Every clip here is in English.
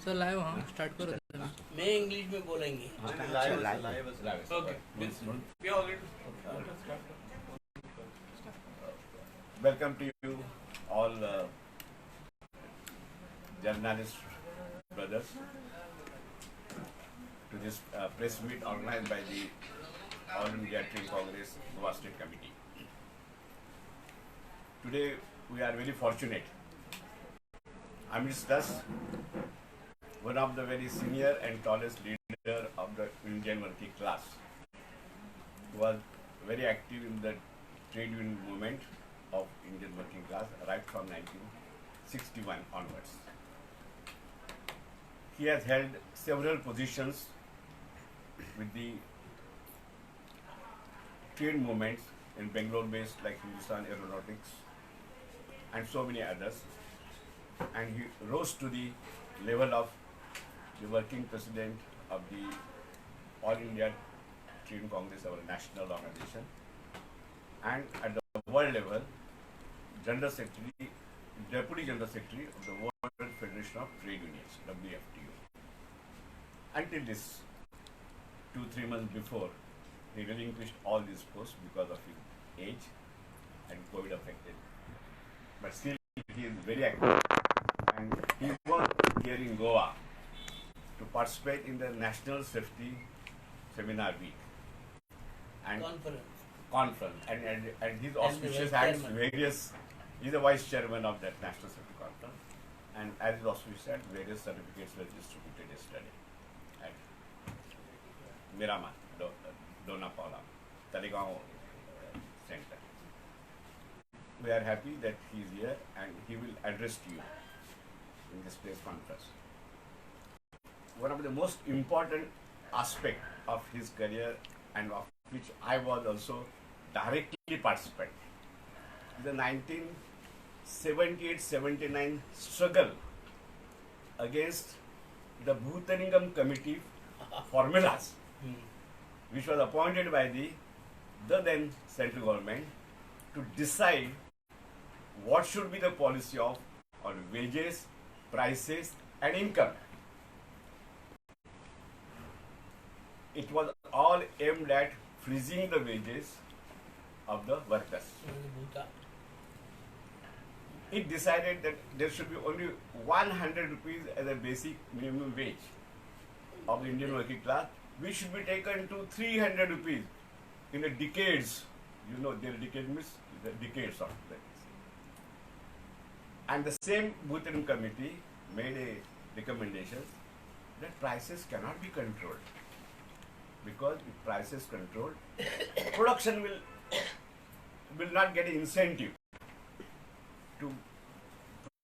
Sir live हाँ start करो मैं इंग्लिश में बोलेंगे Welcome to you all journalist brothers to this press meet organized by the All India Trade Congress Goa State Committee. Today we are very fortunate. Amidst us, one of the very senior and tallest leader of the Indian working class, who was very active in the trade union movement of Indian working class right from 1961 onwards. He has held several positions with the trade movements in Bangalore-based like Hindustan Aeronautics and so many others. And he rose to the level of the working president of the All India Trade Congress, our national organization, and at the world level, General Secretary, Deputy General Secretary of the World Federation of Trade Unions, WFTU. Until this, 2-3 months before, he relinquished all these posts because of his age and COVID affected. But still, he is very active. And he was here in Goa to participate in the National Safety Seminar Week and conference. And his auspicious acts various. He is the vice chairman of that National Safety Conference. And as his auspicious said, various certificates were distributed yesterday at Miramar, Dona Paula, Talegaon Center. We are happy that he is here and he will address to you in this press conference. One of the most important aspects of his career and of which I was also directly participant is the 1978-79 struggle against the Bhutaningam Committee formulas, which was appointed by the then central government to decide what should be the policy of on wages, prices and income. It was all aimed at freezing the wages of the workers. It decided that there should be only 100 rupees as a basic minimum wage of the Indian working class, which should be taken to 300 rupees in the decades. You know, their decade means the decades of that. And the same Bhutan committee made a recommendation that prices cannot be controlled, because if prices controlled, production will not get an incentive to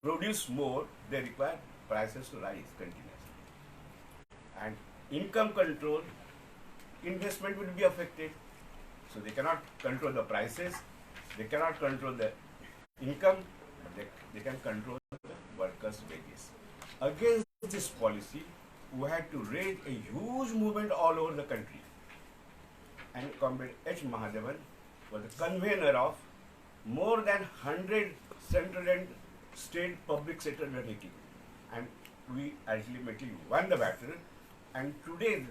produce more. They require prices to rise continuously. And income control, investment will be affected. So they cannot control the prices, they cannot control the income, but they can control the workers' wages. Against this policy, we had to raise a huge movement all over the country. And Comrade H. Mahadevan was the convener of more than 100 central and state public sector undertakings. And we ultimately won the battle. And today,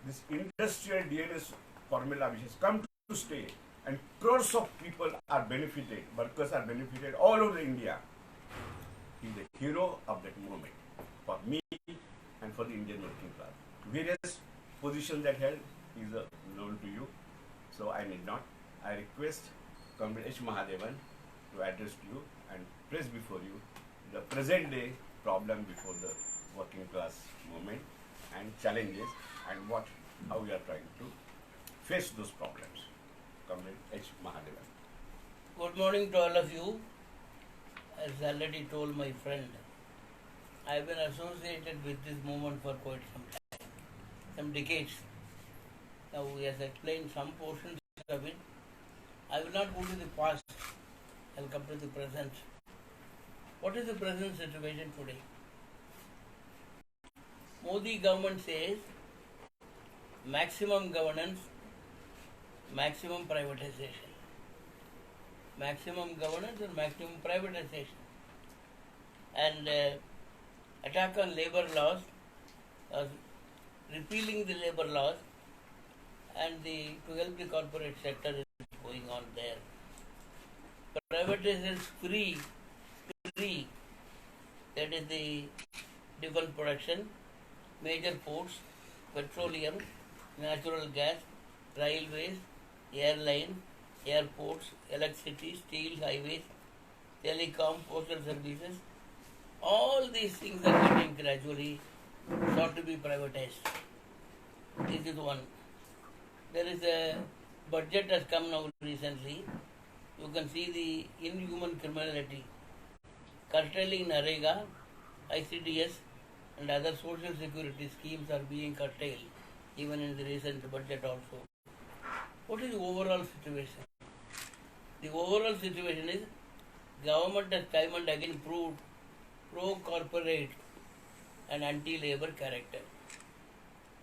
this industrial DNS formula which has come to stay, and crores of people are benefited, workers are benefited all over India. He is the hero of that movement for me and for the Indian working class. Various positions that held is known to you, so I need not. I request Comrade H. Mahadevan to address to you and place before you the present day problem before the working class movement and challenges and how we are trying to face those problems. Comrade H. Mahadevan. Good morning to all of you. As already told my friend, I have been associated with this movement for quite some time, some decades. Now he has explained some portions of it. I will not go to the past, I will come to the present. What is the present situation today? Modi government says maximum governance, maximum privatization. Maximum governance and maximum privatization. And attack on labor laws uh, repealing the labor laws and to help the corporate sector is going on there. Privatization is free, that is the defense production, major ports, petroleum, natural gas, railways, airline, airports, electricity, steel, highways, telecom, postal services. All these things are getting gradually sought to be privatized. This is one. There is a budget has come now recently. You can see the inhuman criminality, curtailing Narega, ICDS, and other social security schemes are being curtailed, even in the recent budget also. What is the overall situation? The overall situation is government has time and again proved pro-corporate and anti-labor character.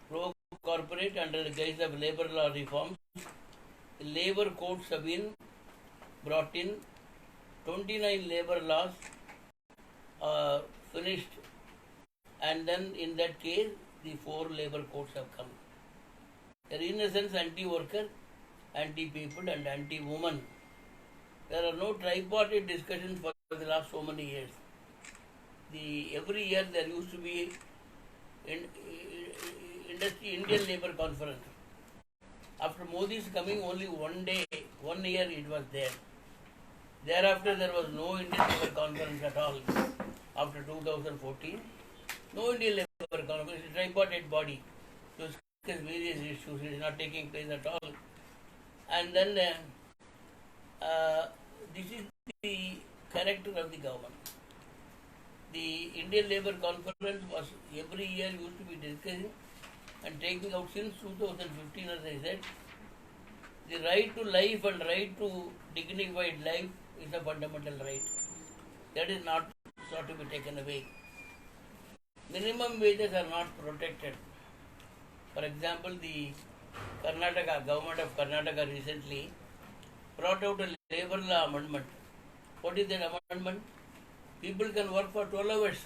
Pro-corporate under the guise of labor law reforms, the labor codes have been brought in, 29 labor laws finished, and then in that case the 4 labor codes have come. They are in a sense anti-worker, anti-people and anti-woman. There are no tripartite discussions for the last so many years. Every year there used to be Indian Labour Conference. After Modi's coming, only 1 day, 1 year it was there. Thereafter there was no Indian Labour Conference at all. After 2014, no Indian Labour Conference, it's a tripartite body to discuss various issues. It is not taking place at all. And then this is the character of the government. The Indian Labour Conference was every year used to be discussing and taking out since 2015, as I said, the right to life and right to dignified life is a fundamental right. That is not sought to be taken away. Minimum wages are not protected. For example, the government of Karnataka recently brought out a labor law amendment. What is that amendment? People can work for 12 hours.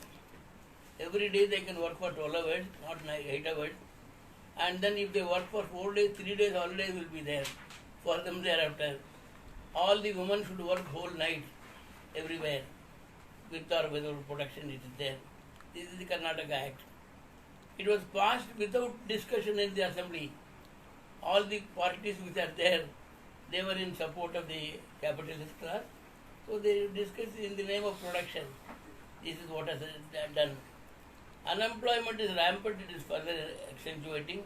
Every day they can work for 12 hours, not 8 hours. And then if they work for 4 days, 3 days holidays will be there for them thereafter. All the women should work whole night everywhere. With or without protection it is there. This is the Karnataka Act. It was passed without discussion in the assembly. All the parties which are there, they were in support of the capitalist class. So they discussed in the name of production. This is what has done. Unemployment is rampant, it is further accentuating.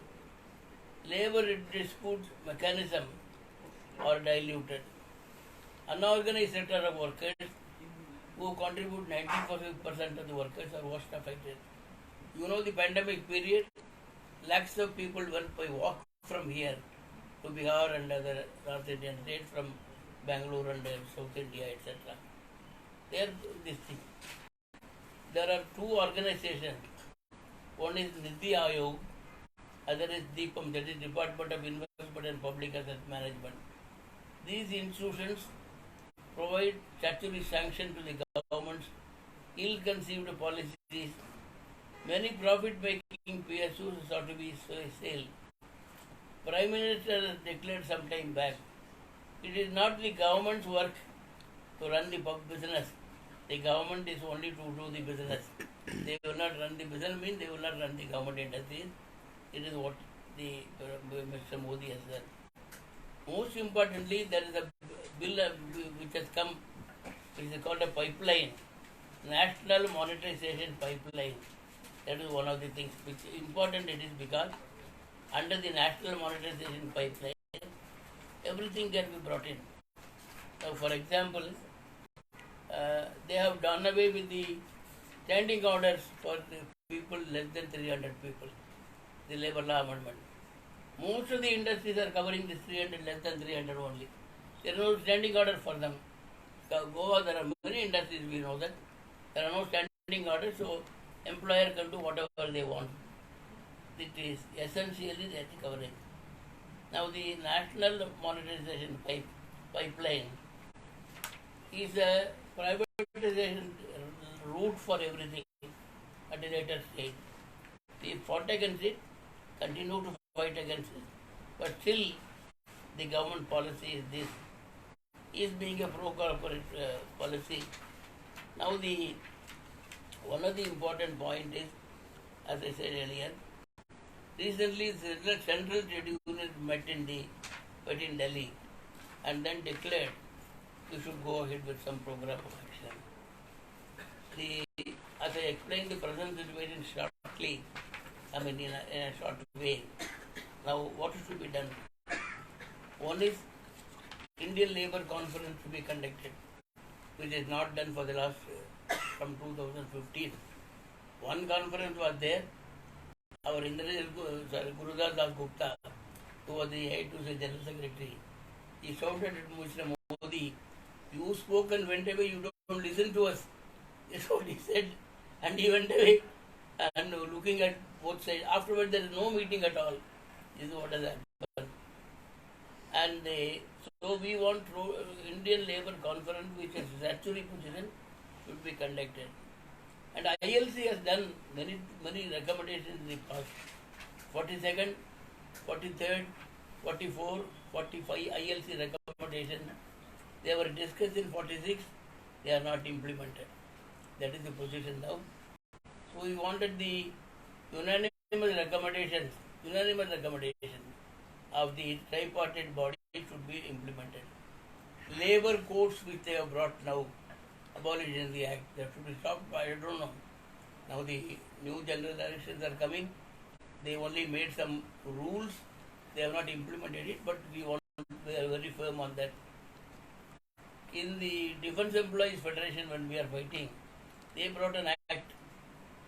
Labor dispute mechanism are diluted. Unorganized sector of workers who contribute 95% of the workers are worst affected. You know the pandemic period, lakhs of people went by walk from here to Bihar and other North Indian states, from Bangalore and South India, etc. There, this thing. There are 2 organizations. One is Niti Aayog, other is DIPAM, that is Department of Investment and Public Asset Management. These institutions provide statutory sanction to the government's ill-conceived policies. Many profit-making PSUs ought to be sold. Prime Minister has declared some time back, it is not the government's work to run the business. The government is only to do the business. They will not run the business, means they will not run the government industries. It is what the Mr. Modi has done. Most importantly, there is a bill which has come, which is called a pipeline, National Monetization Pipeline. That is one of the things which is important. It is because under the National Monetization Pipeline, everything can be brought in. Now, for example, they have done away with the standing orders for the people less than 300 people, the labor law amendment. Most of the industries are covering this 300, less than 300 only. There are no standing order for them. Goa, there are many industries, we know that. There are no standing orders, so employer can do whatever they want. It is essentially that coverage. Now the National Monetization Pipeline is a privatization route for everything at a later stage. We fought against it, continue to fight against it, but still the government policy is this, is being a pro-corporate policy. Now one of the important point is, as I said earlier, recently the Central Trade Union met in Delhi and then declared we should go ahead with some program of action. As I explained the present situation shortly, in a short way. Now, what should be done? One is Indian Labour Conference to be conducted, which is not done for the last from 2015. One conference was there. Our Gurudas Das Gupta, who was the head to the General Secretary, he shouted at Mr. Modi, "You spoke and went away, you don't listen to us." That's what he said. And he went away and looking at both sides. Afterwards, there is no meeting at all. This is what has happened. And so we want Indian Labour Conference, which is statutory position, should be conducted. And ILC has done many recommendations in the past. 42nd, 43rd, 44, 45 ILC recommendations. They were discussed in 46. They are not implemented. That is the position now. So we wanted the unanimous recommendation of the tripartite body should be implemented. Labour courts which they have brought now, abolition the act, that should be stopped. I don't know. Now the new general elections are coming. They only made some rules. They have not implemented it, but we are very firm on that. In the Defence Employees Federation, when we are fighting, they brought an act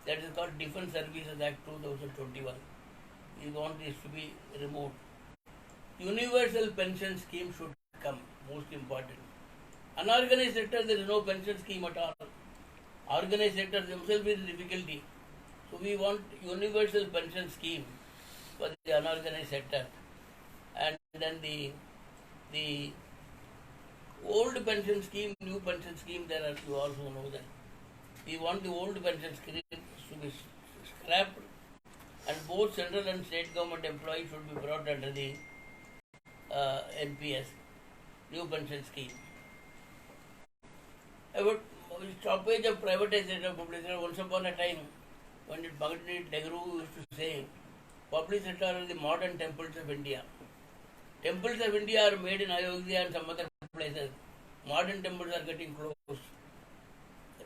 that is called Defence Services Act 2021. We want this to be removed. Universal pension scheme should come, most important. Unorganized sector, there is no pension scheme at all. Organized sector themselves is difficulty. So we want universal pension scheme for the unorganized sector. And then the old pension scheme, new pension scheme, there are, you also know that. We want the old pension scheme to be scrapped, and both central and state government employees should be brought under the NPS, new pension scheme. About stoppage of privatization of public sector, once upon a time, when Pandit Nehru used to say, public sector are the modern temples of India. Temples of India are made in Ayodhya and some other places. Modern temples are getting closed.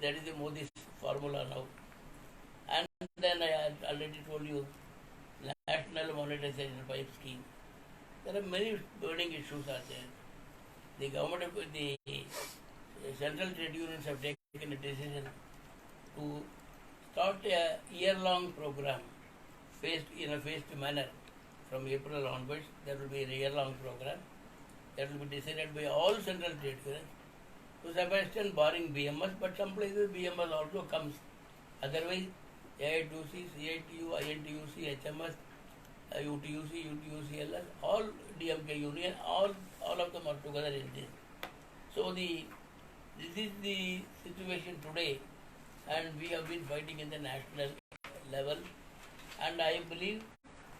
That is the Modi's formula now. And then I already told you, National Monetization Pipe Scheme. There are many burning issues are there. The government of the central trade unions have taken a decision to start a year-long program in a phased manner from April onwards. There will be a year-long program that will be decided by all central trade unions. To some extent barring BMS, but some places BMS also comes. Otherwise, AITUC, CITU, INTUC, HMS, UTUC, UTUCLS, all DMK union, all of them are together in this. So this is the situation today, and we have been fighting in the national level. And I believe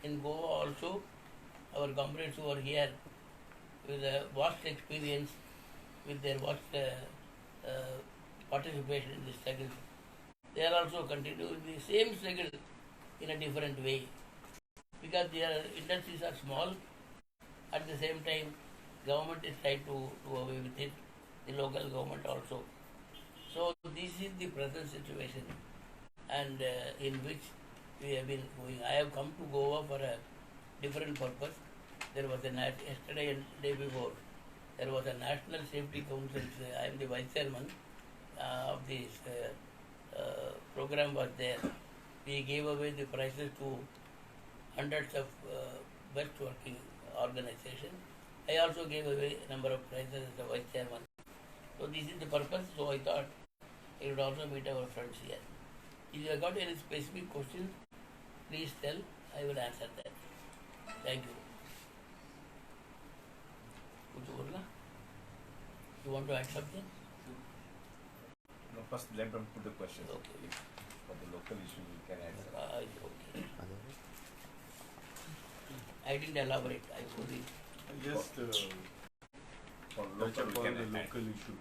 in Goa also, our comrades who are here with a vast experience, with their vast participation in this struggle, they are also continuing the same struggle in a different way, because their industries are small. At the same time, government is trying to do away with it, the local government also. So this is the present situation, and in which we have been going. I have come to Goa for a different purpose. There was yesterday and day before, there was a National Safety Council. I am the vice chairman of this program was there. We gave away the prizes to hundreds of best working organizations. I also gave away a number of prizes as the vice chairman. So this is the purpose. So I thought I would also meet our friends here. If you have got any specific questions, please tell. I will answer that. Thank you. You want to add something? No, first let them put the questions. Okay. For the local issue, we can answer. Okay. I didn't elaborate. I put it. Just For touch local we upon can the add. local issues.